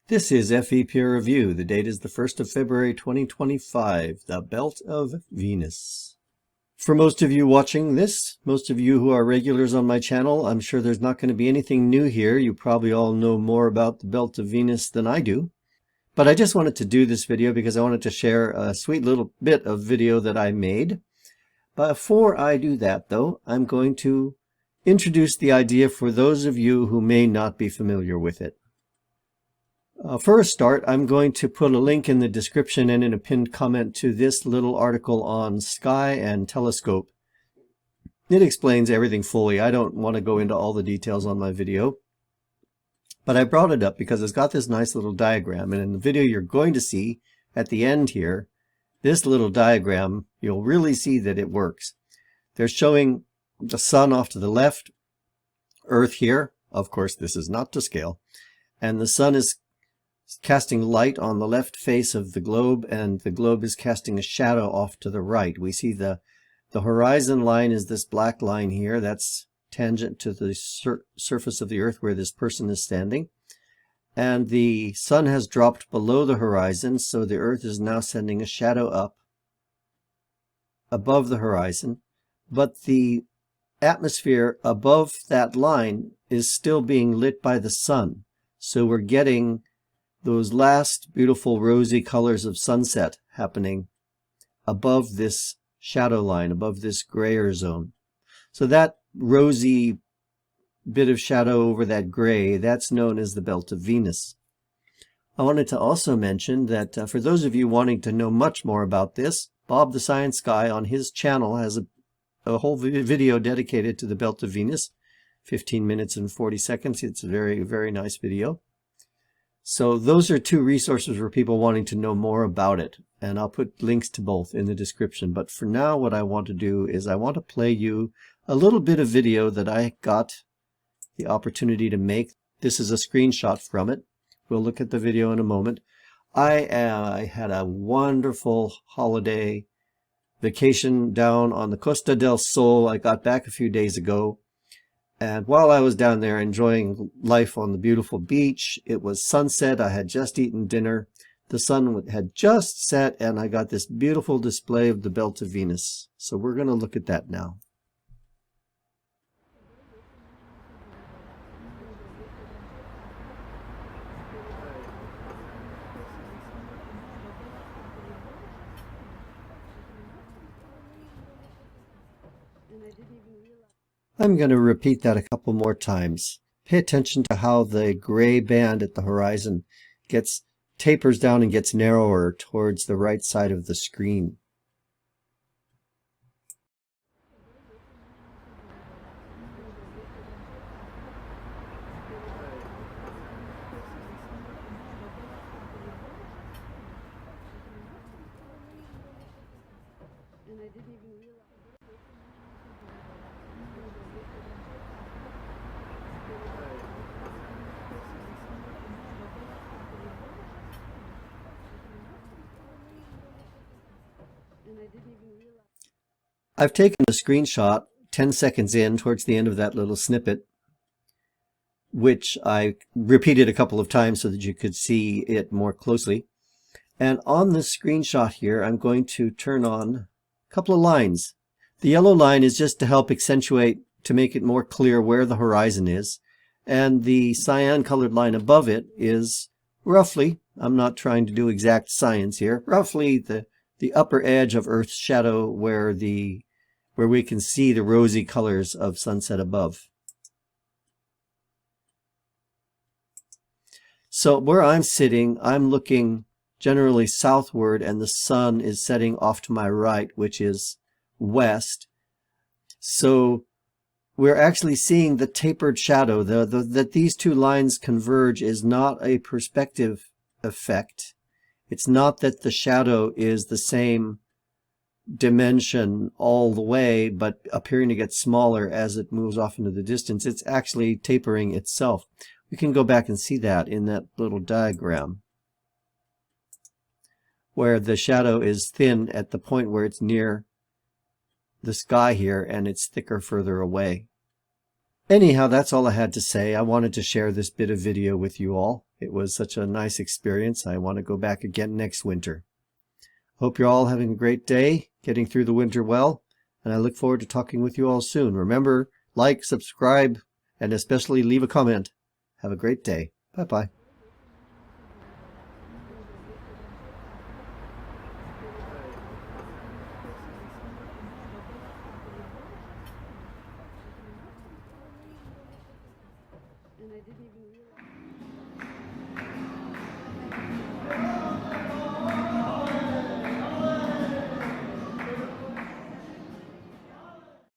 This is FE Peer Review. The date is the 1st of February 2025, the Belt of Venus. For most of you watching this, most of you who are regulars on my channel, I'm sure there's not going to be anything new here. You probably all know more about the Belt of Venus than I do. But I just wanted to do this video because I wanted to share a sweet little bit of video that I made. Before I do that, though, I'm going to introduce the idea for those of you who may not be familiar with it. For a start, I'm going to put a link in the description and in a pinned comment to this little article on sky and telescope. It explains everything fully. I don't want to go into all the details on my video, but I brought it up because it's got this nice little diagram, and in the video you're going to see at the end here, this little diagram, you'll really see that it works. They're showing the sun off to the left, Earth here, of course this is not to scale, and the sun is casting light on the left face of the globe, and the globe is casting a shadow off to the right. We see the horizon line is this black line here. That's tangent to the surface of the Earth where this person is standing. And the sun has dropped below the horizon, so the Earth is now sending a shadow up above the horizon. But the atmosphere above that line is still being lit by the sun. So we're getting those last beautiful rosy colors of sunset happening above this shadow line, above this grayer zone. So that rosy bit of shadow over that gray, that's known as the Belt of Venus. I wanted to also mention that for those of you wanting to know much more about this, Bob the Science Guy on his channel has a whole video dedicated to the Belt of Venus, 15 minutes and 40 seconds. It's a very, very nice video. So those are two resources for people wanting to know more about it, and I'll put links to both in the description. But for now, what I want to do is I want to play you a little bit of video that I got the opportunity to make. This is a screenshot from it. We'll look at the video in a moment. I had a wonderful holiday vacation down on the Costa del Sol. I got back a few days ago. And while I was down there enjoying life on the beautiful beach, it was sunset. I had just eaten dinner. The sun had just set, and I got this beautiful display of the Belt of Venus. So we're going to look at that now. I'm going to repeat that a couple more times. Pay attention to how the gray band at the horizon tapers down and gets narrower towards the right side of the screen. I've taken a screenshot 10 seconds in towards the end of that little snippet, which I repeated a couple of times so that you could see it more closely. And on this screenshot here, I'm going to turn on a couple of lines. The yellow line is just to help accentuate, to make it more clear where the horizon is. And the cyan colored line above it is roughly, I'm not trying to do exact science here, roughly the upper edge of Earth's shadow where we can see the rosy colors of sunset above. So where I'm sitting, I'm looking generally southward, and the sun is setting off to my right, which is west. So we're actually seeing the tapered shadow. That these two lines converge is not a perspective effect. It's not that the shadow is the same dimension all the way, but appearing to get smaller as it moves off into the distance. It's actually tapering itself. We can go back and see that in that little diagram, where the shadow is thin at the point where it's near the sky here, and it's thicker further away. Anyhow, that's all I had to say. I wanted to share this bit of video with you all. It was such a nice experience. I want to go back again next winter. Hope you're all having a great day, getting through the winter well, and I look forward to talking with you all soon. Remember, like, subscribe, and especially leave a comment. Have a great day. Bye-bye.